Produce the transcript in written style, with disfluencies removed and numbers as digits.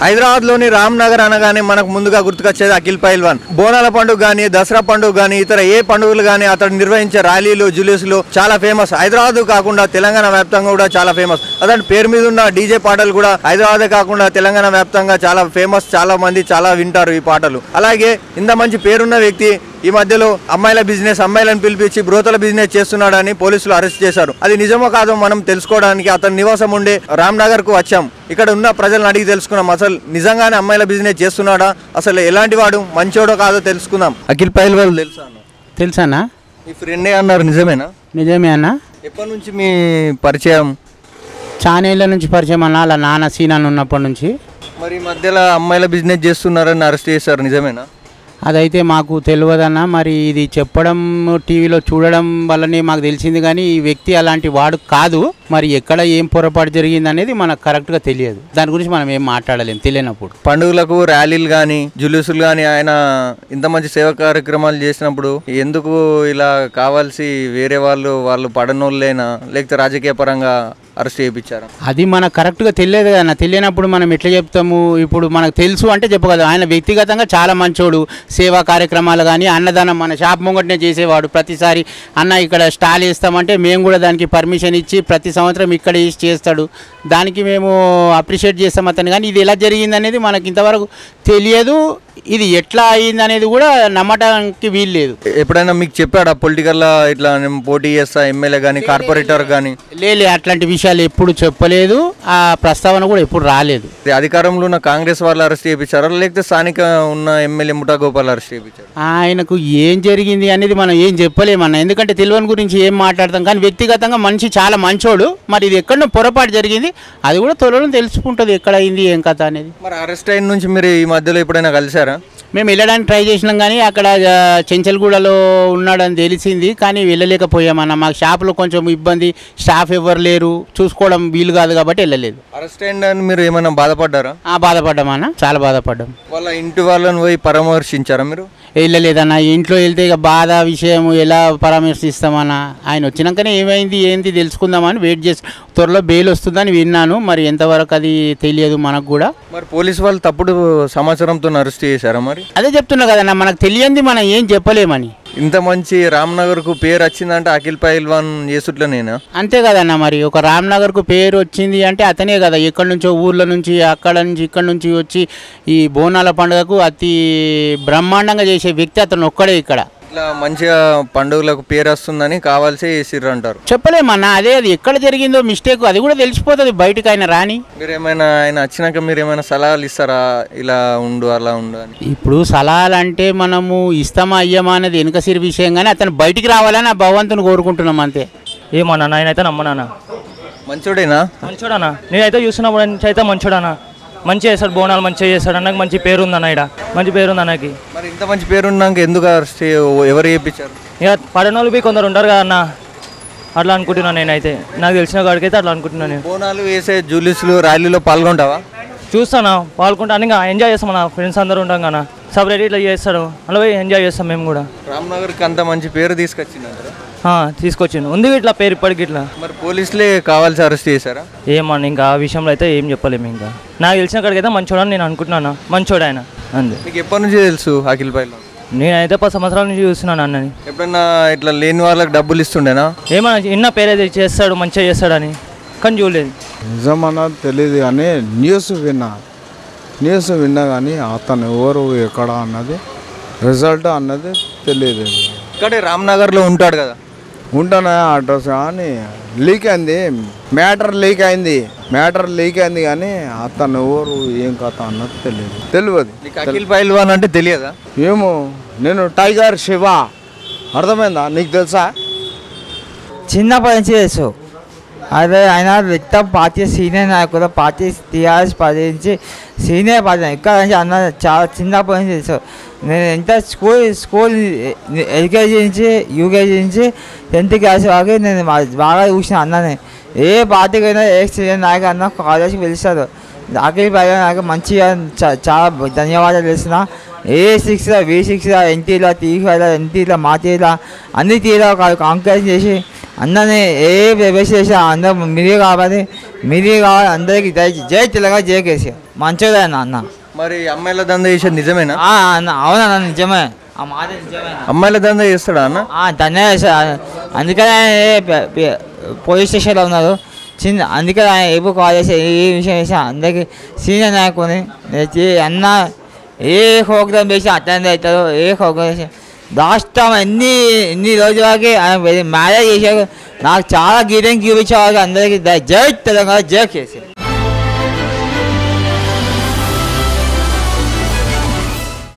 హైదరాబాద్లోని రామ్నగర్ అనగానే మనకు ముందుగా గుర్తుకొచ్చేది అఖిల్ పైల్వాన్. బోనాల పండుగ కానీ, దసరా పండుగ కానీ, ఇతర ఏ పండుగలు కానీ అతడు నిర్వహించే ర్యాలీలు, జులూసులు చాలా ఫేమస్. హైదరాబాద్ కాకుండా తెలంగాణ వ్యాప్తంగా కూడా చాలా ఫేమస్. అతని పేరు మీద ఉన్న డీజే పాటలు కూడా హైదరాబాద్ కాకుండా తెలంగాణ వ్యాప్తంగా చాలా ఫేమస్. చాలా మంది చాలా వింటారు ఈ పాటలు. అలాగే ఇంత మంచి పేరున్న వ్యక్తి ఈ మధ్యలో అమ్మాయిలను పిలిపించి బ్రోతల బిజినెస్ చేస్తున్నాడని పోలీసులు అరెస్ట్ చేశారు. అది నిజమో కాదో మనం తెలుసుకోవడానికి అతని నివాసం ఉండే రామ్నగర్ కు వచ్చాం. ఇక్కడ ఉన్న ప్రజలను అడిగి తెలుసుకున్నాం. అసలు నిజంగానే అమ్మాయిల బిజినెస్ చేస్తున్నాడా, అసలు ఎలాంటి వాడు, మంచోడో కాదో తెలుసుకుందాం. అఖిల్ పైల్వాన్ తెలుసా? మీ ఫ్రెండే అన్నారు, నిజమేనా? నిజమే అన్న. ఎప్పటి నుంచి మీ పరిచయం? చాలా ఏళ్ళ నుంచి పరిచయం అన్న. అలా నాన్న సీనాన్ని ఉన్నప్పటి నుంచి. మరి ఈ మధ్యలో అమ్మాయిల బిజినెస్ చేస్తున్నారని అరెస్ట్ చేశారు, నిజమేనా? అదైతే మాకు తెలియదన్న. మరి ఇది చెప్పడం, టీవీలో చూడడం వల్లనే మాకు తెలిసింది. కానీ ఈ వ్యక్తి అలాంటి వాడు కాదు. మరి ఎక్కడ ఏం పొరపాటు జరిగింది అనేది మనకు కరెక్ట్గా తెలియదు. దాని గురించి మనం ఏం మాట్లాడలేం తెలియనప్పుడు. పండుగలకు ర్యాలీలు కానీ, జులూసులు కానీ ఆయన ఇంత మంచి సేవా కార్యక్రమాలు చేసినప్పుడు ఎందుకు ఇలా కావాల్సి వేరే వాళ్ళు పడనోళ్ళైనా లేకపోతే రాజకీయ పరంగా అరెస్ట్ చేయించారు? అది మనకు కరెక్ట్గా తెలియదు కదా. తెలియనప్పుడు మనం ఎట్లా చెప్తాము? ఇప్పుడు మనకు తెలుసు అంటే చెప్పగలదు. ఆయన వ్యక్తిగతంగా చాలా మంచోడు. సేవా కార్యక్రమాలు కానీ, అన్నదానం మన షాప్ ముంగటనే చేసేవాడు. ప్రతిసారి అన్న ఇక్కడ స్టాల్ వేస్తామంటే మేము కూడా దానికి పర్మిషన్ ఇచ్చి ప్రతి సంవత్సరం ఇక్కడ చేస్తాడు. దానికి మేము అప్రిషియేట్ చేస్తాం అతను. కానీ ఇది ఎలా జరిగింది అనేది మనకి ఇంతవరకు తెలియదు. ఇది ఎట్లా అయింది అనేది కూడా నమ్మటానికి వీలు లేదు. ఎప్పుడైనా మీకు చెప్పాడా పొలిటికల్ ఇట్లా నేను పోటీ చేస్తా, ఎమ్మెల్యే కానీ కార్పొరేటర్ కానీ? లేదు, అట్లాంటి విషయాలు ఎప్పుడు చెప్పలేదు. ఆ ప్రస్తావన కూడా ఎప్పుడు రాలేదు. అధికారంలో ఉన్న కాంగ్రెస్ వాళ్ళు అరెస్ట్ చేయించారా లేకపోతే స్థానిక ఉన్న ఎమ్మెల్యే ముఠా గోపాల్ అరెస్ట్ చేయించారు? ఆయనకు ఏం జరిగింది అనేది మనం ఏం చెప్పలేమన్నా. ఎందుకంటే తెలియని గురించి ఏం మాట్లాడతాం. కానీ వ్యక్తిగతంగా మనిషి చాలా మంచోడు. మరి ఇది ఎక్కడో పొరపాటు జరిగింది, అది కూడా త్వరలో తెలుసుకుంటుంది ఎక్కడ అయింది ఏం కథ అనేది. మరి అరెస్ట్ అయిన నుంచి మీరు ఈ మధ్యలో ఎప్పుడైనా కలిసారా? మేము వెళ్ళడానికి ట్రై చేసినాం కానీ అక్కడ చెంచల్గూడలో ఉన్నాడని తెలిసింది. కానీ వెళ్ళలేకపోయామన్న. మాకు షాపులో కొంచెం ఇబ్బంది, స్టాఫ్ ఎవరు లేరు, చూసుకోవడం వీలు కాదు కాబట్టి వెళ్ళలేదు. అరెస్ట్ అయిందని మీరు ఏమైనా బాధపడ్డారా? బాధపడ్డామన్నా, చాలా బాధపడ్డాం. వాళ్ళ ఇంటి వాళ్ళని పోయి పరామర్శించారా మీరు? వెళ్ళలేదన్న. ఇంట్లో వెళ్తే ఇక బాధ విషయం ఎలా పరామర్శిస్తామన్నా. ఆయన వచ్చినాకనే ఏమైంది ఏంటి తెలుసుకుందామని వెయిట్ చేసి, త్వరలో బెయిల్ వస్తుందని విన్నాను. మరి ఎంతవరకు అది తెలియదు మనకు కూడా. మరి పోలీసు వాళ్ళు తప్పుడు సమాచారంతో అరెస్ట్ చేశారా? మరి అదే చెప్తున్నా కదన్నా, మనకు తెలియంది మనం ఏం చెప్పలేమని. ఇంత మంచి రామ్నగర్కు పేరు వచ్చిందంటే అఖిల్ పైల్వాన్ చేసుట్లనేనా? అంతే కదన్నా. మరి ఒక రామ్నగర్కు పేరు వచ్చింది అంటే అతనే కదా. ఎక్కడి నుంచో ఊర్ల నుంచి, అక్కడ నుంచి, ఇక్కడ నుంచి వచ్చి ఈ బోనాల పండుగకు అతి బ్రహ్మాండంగా చేసే వ్యక్తి అతను ఒక్కడే ఇక్కడ. ఇట్లా మంచిగా పండుగలకు పేరు వస్తుందని కావాల్సి చేసిర్రు అంటారు. చెప్పలేమన్నా. అదే అది ఎక్కడ జరిగిందో మిస్టేక్ అది కూడా తెలిసిపోతుంది బయటకు ఆయన రాని. మీరేమైనా ఆయన వచ్చినాక మీరు ఏమైనా సలహాలు ఇస్తారా, ఇలా ఉండు అలా ఉండు అని? ఇప్పుడు సలహాలు అంటే మనము ఇస్తామా అయ్యమా అనేది వెనుకసిరి విషయం. కానీ అతను బయటికి రావాలని ఆ భగవంతుని కోరుకుంటున్నాం అంతే. ఏమన్నా నేనైతే నమ్మనా. మంచోడేనా? మంచోడనా. నేనైతే చూసినప్పుడు అయితే మంచోడనా. మంచిగా చేస్తాడు, బోనాలు మంచిగా చేస్తాడు. అన్నకు మంచి పేరు ఉందన్న, ఇక్కడ మంచి పేరు ఉంది అన్నకి. మరి ఇంత మంచి పేరు ఉన్నాక ఎందుకు ఎవరు చేయించారు? ఇక పడనోళ్ళు పోయి కొందరు ఉంటారు కదా అన్న, అట్లా అనుకుంటున్నాను నేనైతే. నాకు తెలిసిన కాడికైతే అట్లా అనుకుంటున్నాను నేను. బోనాలు వేసే జూలిస్లు ర్యాలీలో పాల్గొంటావా? చూస్తాను, పాల్గొంటాను. ఇంకా ఎంజాయ్ చేస్తాం. మన ఫ్రెండ్స్ అందరూ ఉంటాం కదా, సపరేట్ ఇట్లా చేస్తాడు, అలా పోయి ఎంజాయ్ చేస్తాం మేము కూడా. రామ్నగర్కి అంత మంచి పేరు తీసుకొచ్చిందంటారా? తీసుకొచ్చాను, ఉంది ఇట్లా పేరు ఇప్పటికి ఇట్లా. మరి పోలీసులే కావాల్సి అరెస్ట్ చేశారా? ఏమన్నా ఇంకా ఆ విషయంలో అయితే ఏం చెప్పలేము. ఇంకా నాకు తెలిసిన కాడికైతే మంచోడని నేను అనుకుంటున్నాను. మంచోడు ఆయన అంతే. మీకు ఎప్పటి నుంచి తెలుసు అఖిల్ పైల్వాన్? నేనైతే 10 సంవత్సరాల నుంచి చూస్తున్నాను అన్నని. ఎప్పుడన్నా ఇట్లా లేని వాళ్ళకి డబ్బులు ఇస్తుండేనా? ఏమన్నా ఇన్న పేరైతే చేస్తాడు, మంచిగా చేస్తాడని, కానీ చూడలేదు. నిజమన్నది తెలియదు కానీ న్యూస్ విన్నా కానీ అతను ఎవరు ఎక్కడ అన్నది రిజల్ట్ అన్నది తెలియదు. ఇక్కడే రామ్నగర్లో ఉంటాడు కదా? ఉంటానే అడ్రస్ కానీ మ్యాటర్ లీక్ అయింది కానీ అతను ఎవరు ఏం కథ అన్నది తెలియదు. అఖిల్ పైల్వాన్ అంటే తెలియదా? ఏమో, నేను టైగర్ శివ, అర్థమైందా? నీకు తెలుసా? చిన్నప్పటి నుంచి తెలుసు. అదే ఆయన వ్యక్త పార్టీ సీనియర్ నాయకుడు, పార్టీ టీఆర్ఎస్ పార్టీ నుంచి సీనియర్ పార్టీ ఇక్కడ నుంచి అన్న చాలా చిన్నప్పటి నుంచి తెలుసు. నేను ఎంత స్కూల్ ఎల్కేజీ నుంచి యూకేజీ నుంచి 10th క్లాస్ వరకు నేను బాగా చూసిన అన్ననే. ఏ పార్టీకైనా ఏ సీనియర్ నాయకుడు అన్న కాలేజ్కి పిలుస్తారు. అఖిల్ పైల్వాన్ నాకు మంచిగా చాలా ధన్యవాదాలు తెలుస్తున్నా. A6 V6 ఎన్టీలో T5 ఎన్టీలో మా తీరా అన్ని తీరా కాంకరేజ్ చేసి అందరినీ ఏ ప్రవేశ చేసి అందరూ మీరే కావాలి అందరికీ జై తెలంగాణ, జై కేసీఆర్. మంచోడే అన్న. మరి అమ్మాయిల దందా చేసేది నిజమేనా? అన్న అవునన్న నిజమే, ఆ మాట నిజమే. అమ్మాయిల దందా చేస్తాడా అన్న? ధన్యవాదాలు చేస్తాడు. అందుకనే పోలీస్ స్టేషన్లో ఉన్నారు. అందుకని ఆయన ఎప్పుడు కాల్ చేసి ఏ విషయం చేసి అందరికీ సీనియర్ నాయకుని అన్న ఏ ప్రోగ్రామ్ చేసి అటెండ్ అవుతారో, ఏ ప్రోగ్రామ్ చేసి లాస్ట్ టైం ఎన్ని రోజుల వరకు ఆయన మ్యారేజ్ చేశారు. నాకు చాలా గీతం చూపించేవారు అందరికీ. జై తెలంగాణ, జై కేసీఆర్.